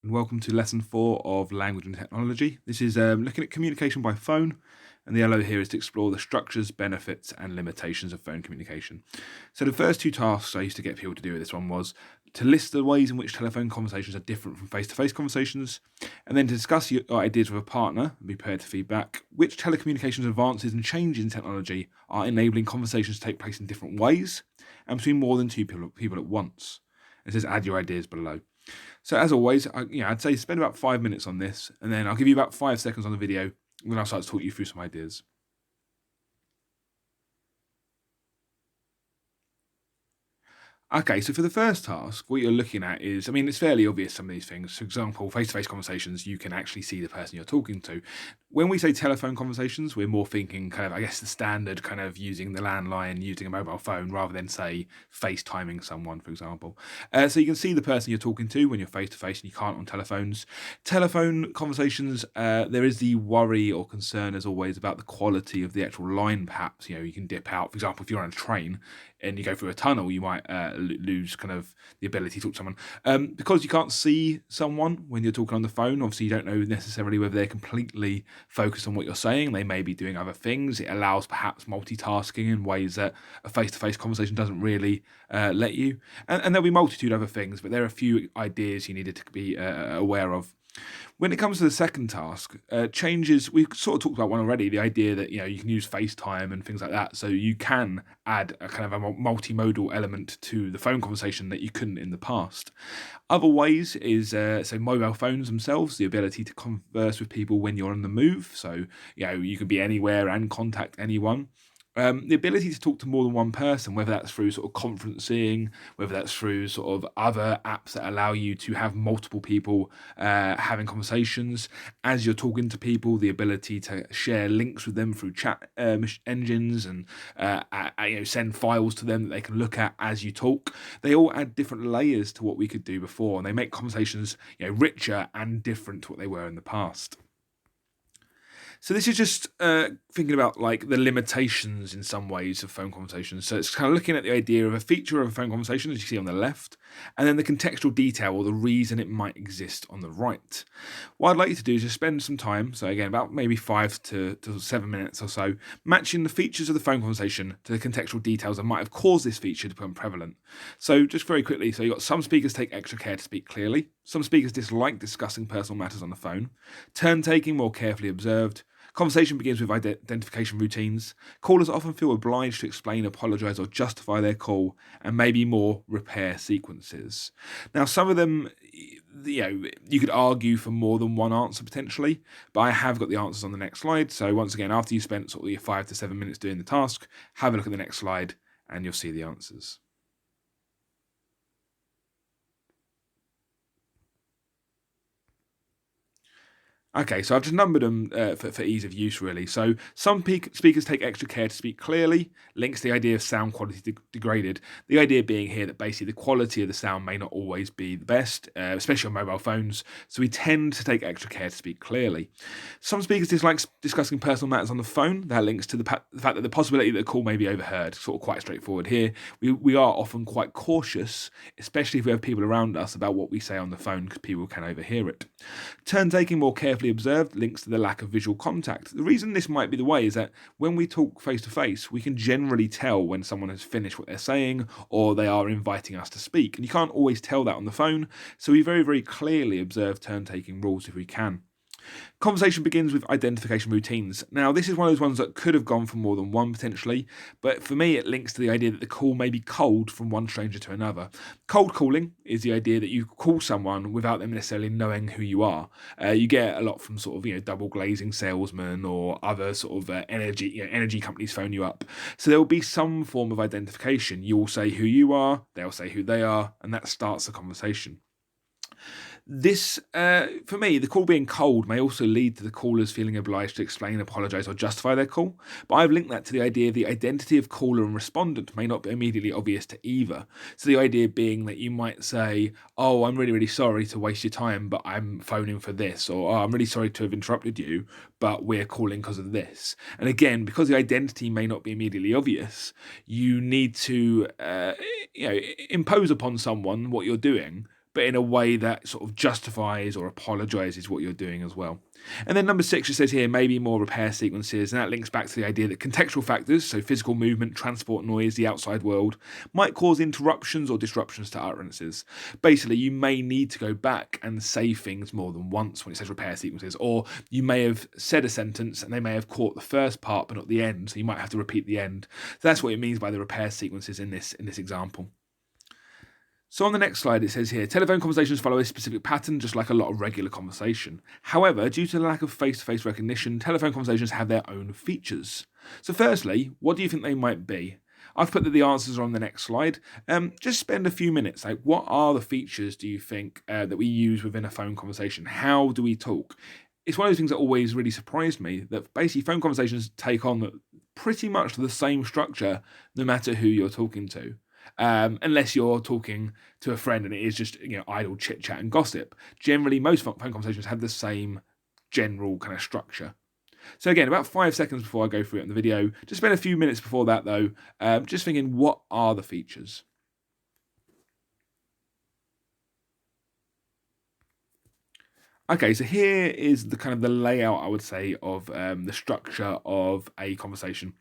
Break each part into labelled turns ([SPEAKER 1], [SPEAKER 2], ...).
[SPEAKER 1] and welcome to lesson 4 of language and technology. This is looking at communication by phone, and the yellow here is to explore the structures, benefits, and limitations of phone communication. So, the first two tasks I used to get people to do with this one was to list the ways in which telephone conversations are different from face to face conversations, and then to discuss your ideas with a partner and be prepared to feedback which telecommunications advances and changes in technology are enabling conversations to take place in different ways and between more than two people at once. It says add your ideas below. So as always, I'd say spend about 5 minutes on this, and then I'll give you about 5 seconds on the video, and then I'll start to talk you through some ideas. Okay, so for the first task, what you're looking at is, it's fairly obvious, some of these things. For example, face-to-face conversations, you can actually see the person you're talking to. When we say telephone conversations, we're more thinking kind of, I guess, the standard kind of using the landline, using a mobile phone, rather than, say, FaceTiming someone, for example. So you can see the person you're talking to when you're face-to-face, and you can't on telephones. Telephone conversations, there is the worry or concern, as always, about the quality of the actual line, perhaps. You can dip out. For example, if you're on a train, and you go through a tunnel, you might lose kind of the ability to talk to someone. Because you can't see someone when you're talking on the phone, obviously you don't know necessarily whether they're completely focused on what you're saying. They may be doing other things. It allows perhaps multitasking in ways that a face-to-face conversation doesn't really let you. And there'll be multitude of other things, but there are a few ideas you needed to be aware of. When it comes to the second task, changes, we sort of talked about one already, the idea that, you can use FaceTime and things like that. So you can add a kind of a multimodal element to the phone conversation that you couldn't in the past. Other ways is, so mobile phones themselves, the ability to converse with people when you're on the move. So, you can be anywhere and contact anyone. The ability to talk to more than one person, whether that's through sort of conferencing, whether that's through sort of other apps that allow you to have multiple people having conversations as you're talking to people, the ability to share links with them through chat engines and send files to them that they can look at as you talk. They all add different layers to what we could do before, and they make conversations richer and different to what they were in the past. So this is just thinking about like the limitations in some ways of phone conversations. So it's kind of looking at the idea of a feature of a phone conversation, as you see on the left, and then the contextual detail or the reason it might exist on the right. What I'd like you to do is just spend some time, so again, about maybe 5 to 7 minutes or so, matching the features of the phone conversation to the contextual details that might have caused this feature to become prevalent. So just very quickly, so you've got some speakers take extra care to speak clearly. Some speakers dislike discussing personal matters on the phone. Turn taking more carefully observed. Conversation begins with identification routines. Callers often feel obliged to explain, apologise, or justify their call, and maybe more repair sequences. Now, some of them, you could argue for more than one answer potentially, but I have got the answers on the next slide. So once again, after you spent sort of your 5 to 7 minutes doing the task, have a look at the next slide, and you'll see the answers. Okay, so I've just numbered them for ease of use, really. So some speakers take extra care to speak clearly, links the idea of sound quality degraded. The idea being here that basically the quality of the sound may not always be the best, especially on mobile phones, so we tend to take extra care to speak clearly. Some speakers dislike discussing personal matters on the phone. That links to the fact that the possibility that a call may be overheard, sort of quite straightforward here. We are often quite cautious, especially if we have people around us, about what we say on the phone because people can overhear it. Turn taking more carefully observed links to the lack of visual contact. The reason this might be the way is that when we talk face to face, we can generally tell when someone has finished what they're saying or they are inviting us to speak. And you can't always tell that on the phone, so we very, very clearly observe turn taking rules if we can. Conversation begins with identification routines. Now, this is one of those ones that could have gone for more than one potentially, but for me, it links to the idea that the call may be cold from one stranger to another. Cold calling is the idea that you call someone without them necessarily knowing who you are. You get a lot from sort of double glazing salesmen or other sort of energy companies phone you up. So there will be some form of identification. You'll say who you are, they'll say who they are, and that starts the conversation. This, for me, the call being cold may also lead to the callers feeling obliged to explain, apologise, or justify their call. But I've linked that to the idea of the identity of caller and respondent may not be immediately obvious to either. So the idea being that you might say, "Oh, I'm really, really sorry to waste your time, but I'm phoning for this," or "Oh, I'm really sorry to have interrupted you, but we're calling because of this." And again, because the identity may not be immediately obvious, you need to, impose upon someone what you're doing, but in a way that sort of justifies or apologizes what you're doing as well. And then number 6, it says here, maybe more repair sequences, and that links back to the idea that contextual factors, so physical movement, transport noise, the outside world, might cause interruptions or disruptions to utterances. Basically, you may need to go back and say things more than once when it says repair sequences, or you may have said a sentence and they may have caught the first part but not the end, so you might have to repeat the end. So that's what it means by the repair sequences in this example. So on the next slide, it says here, telephone conversations follow a specific pattern, just like a lot of regular conversation. However, due to the lack of face-to-face recognition, telephone conversations have their own features. So firstly, what do you think they might be? I've put that the answers are on the next slide. Just spend a few minutes. Like, what are the features do you think that we use within a phone conversation? How do we talk? It's one of those things that always really surprised me, that basically phone conversations take on pretty much the same structure no matter who you're talking to. Unless you're talking to a friend and it is just idle chit chat and gossip. Generally, most phone conversations have the same general kind of structure. So again, about 5 seconds before I go through it in the video, just spend a few minutes before that though, just thinking, what are the features? Okay, so here is the kind of the layout, I would say, of the structure of a conversation.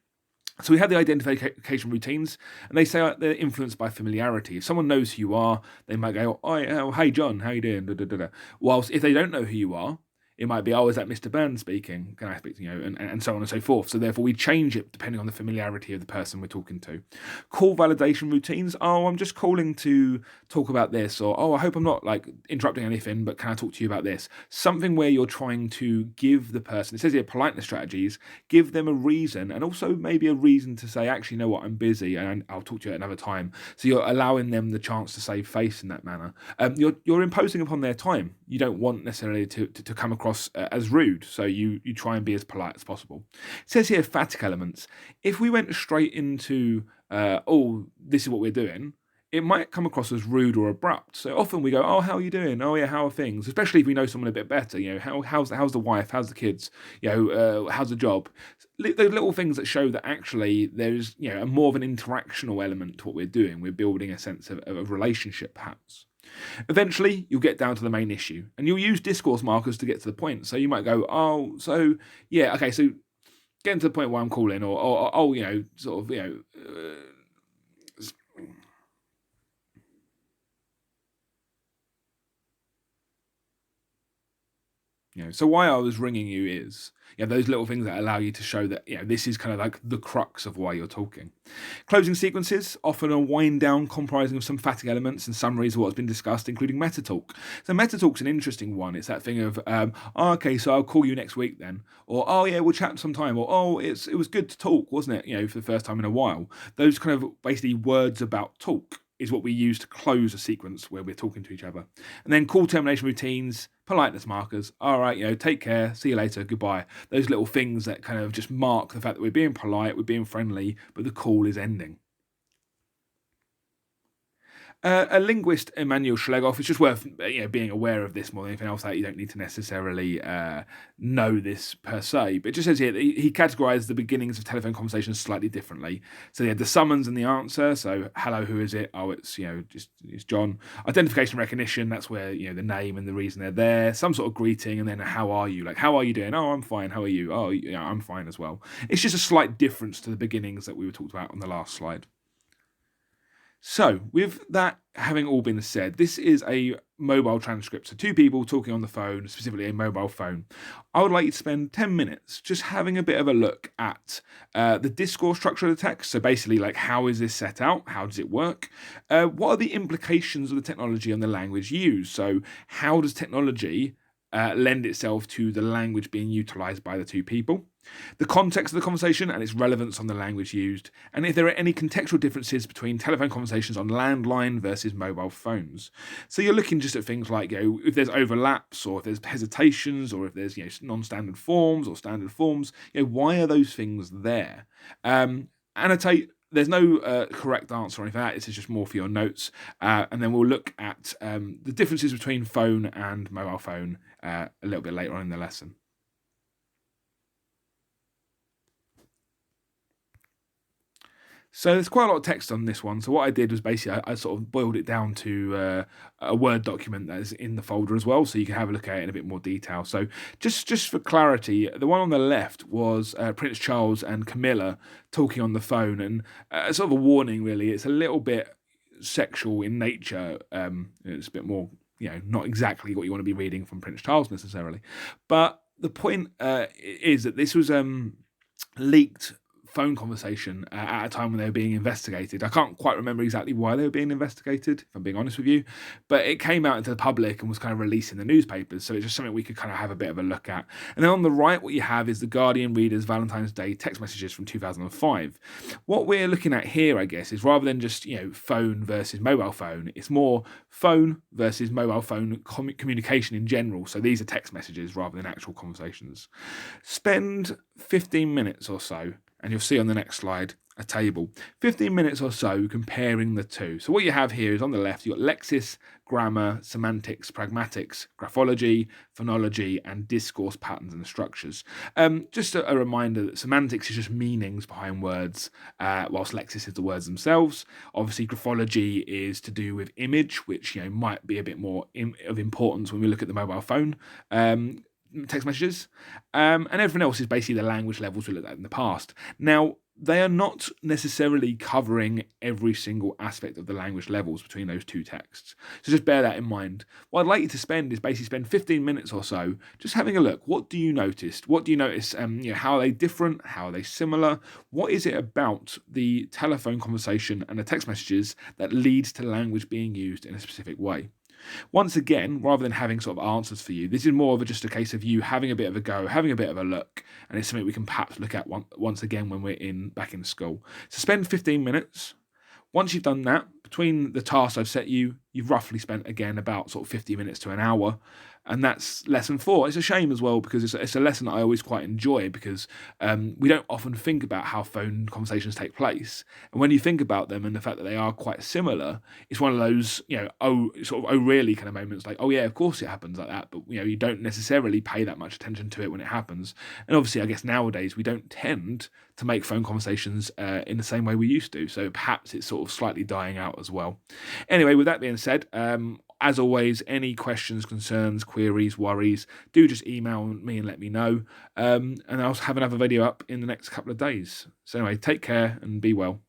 [SPEAKER 1] So we have the identification routines, and they say they're influenced by familiarity. If someone knows who you are, they might go, "Oh, hey John, how you doing?" Da, da, da, da. Whilst if they don't know who you are, it might be, "Oh, is that Mr. Burns speaking? Can I speak to you?" And so on and so forth. So therefore, we change it depending on the familiarity of the person we're talking to. Call validation routines. "Oh, I'm just calling to talk about this," or "Oh, I hope I'm not like interrupting anything, but can I talk to you about this?" Something where you're trying to give the person. It says here politeness strategies. Give them a reason, and also maybe a reason to say, "Actually, you know what? I'm busy, and I'll talk to you at another time." So you're allowing them the chance to save face in that manner. You're imposing upon their time. You don't want necessarily to come across as rude, so you try and be as polite as possible. It says here phatic elements. If we went straight into "Oh, this is what we're doing," it might come across as rude or abrupt. So often we go, "Oh, how are you doing? Oh yeah, how are things?" Especially if we know someone a bit better. How's the wife? How's the kids? How's the job? Those little things that show that actually there's a more of an interactional element to what we're doing. We're building a sense of relationship, perhaps. Eventually, you'll get down to the main issue, and you'll use discourse markers to get to the point. So you might go, "Oh, so yeah, okay, so getting to the point where I'm calling," or "Oh, sort of, so why I was ringing you is, those little things that allow you to show that, this is kind of like the crux of why you're talking. Closing sequences, often a wind down comprising of some phatic elements and summaries of what's been discussed, including meta talk. So meta talk's an interesting one. It's that thing of, okay, so I'll call you next week then. Or, "Oh yeah, we'll chat sometime." Or, "Oh, it was good to talk, wasn't it? For the first time in a while." Those kind of basically words about talk is what we use to close a sequence where we're talking to each other. And then call termination routines, politeness markers. "All right, take care, see you later, goodbye." Those little things that kind of just mark the fact that we're being polite, we're being friendly, but the call is ending. A linguist, Emmanuel Schlegoff, it's just worth being aware of this more than anything else. That you don't need to necessarily know this per se, but it just says here that he categorized the beginnings of telephone conversations slightly differently. So he had the summons and the answer. So hello, who is it? Oh, it's it's John. Identification recognition. That's where the name and the reason they're there. Some sort of greeting, and then how are you? Like, how are you doing? "Oh, I'm fine. How are you?" "Oh, I'm fine as well." It's just a slight difference to the beginnings that we were talked about on the last slide. So, with that having all been said, this is a mobile transcript. So, two people talking on the phone, specifically a mobile phone. I would like you to spend 10 minutes just having a bit of a look at the discourse structure of the text. So, basically, like, how is this set out? How does it work? What are the implications of the technology on the language used? So, how does technology lend itself to the language being utilized by the two people? The context of the conversation and its relevance on the language used, and if there are any contextual differences between telephone conversations on landline versus mobile phones. So you're looking just at things like if there's overlaps, or if there's hesitations, or if there's non-standard forms or standard forms. Why are those things there? Annotate. There's no correct answer or anything like that. This is just more for your notes, and then we'll look at the differences between phone and mobile phone a little bit later on in the lesson. So there's quite a lot of text on this one. So what I did was basically I sort of boiled it down to a Word document that is in the folder as well, so you can have a look at it in a bit more detail. So just for clarity, the one on the left was Prince Charles and Camilla talking on the phone, and sort of a warning really. It's a little bit sexual in nature. It's a bit more, not exactly what you want to be reading from Prince Charles necessarily, but the point is that this was leaked phone conversation at a time when they were being investigated. I can't quite remember exactly why they were being investigated, if I'm being honest with you, but it came out into the public and was kind of released in the newspapers, so it's just something we could kind of have a bit of a look at. And then on the right, what you have is the Guardian Reader's Valentine's Day text messages from 2005. What we're looking at here, I guess, is rather than just, phone versus mobile phone, it's more phone versus mobile phone communication in general. So these are text messages rather than actual conversations. Spend 15 minutes or so, and you'll see on the next slide a table. 15 minutes or so comparing the two. So what you have here is on the left, you've got lexis, grammar, semantics, pragmatics, graphology, phonology, and discourse patterns and structures. Just a reminder that semantics is just meanings behind words, whilst lexis is the words themselves. Obviously, graphology is to do with image, which might be a bit more of importance when we look at the mobile phone. Text messages, and everything else is basically the language levels we looked at in the past. Now, they are not necessarily covering every single aspect of the language levels between those two texts. So just bear that in mind. What I'd like you to spend is basically spend 15 minutes or so just having a look. What do you notice? What do you notice? How are they different? How are they similar? What is it about the telephone conversation and the text messages that leads to language being used in a specific way? Once again, rather than having sort of answers for you, this is more of just a case of you having a bit of a go, having a bit of a look, and it's something we can perhaps look at once again when we're back in school. So spend 15 minutes. Once you've done that, between the tasks I've set you, you've roughly spent again about sort of 50 minutes to an hour. And that's lesson 4. It's a shame as well because it's a lesson that I always quite enjoy because we don't often think about how phone conversations take place. And when you think about them and the fact that they are quite similar, it's one of those, oh really kind of moments like, oh yeah, of course it happens like that. But, you don't necessarily pay that much attention to it when it happens. And obviously, I guess nowadays we don't tend to make phone conversations in the same way we used to. So perhaps it's sort of slightly dying out as well. Anyway, with that being said, as always, any questions, concerns, queries, worries, do just email me and let me know. And I'll have another video up in the next couple of days. So anyway, take care and be well.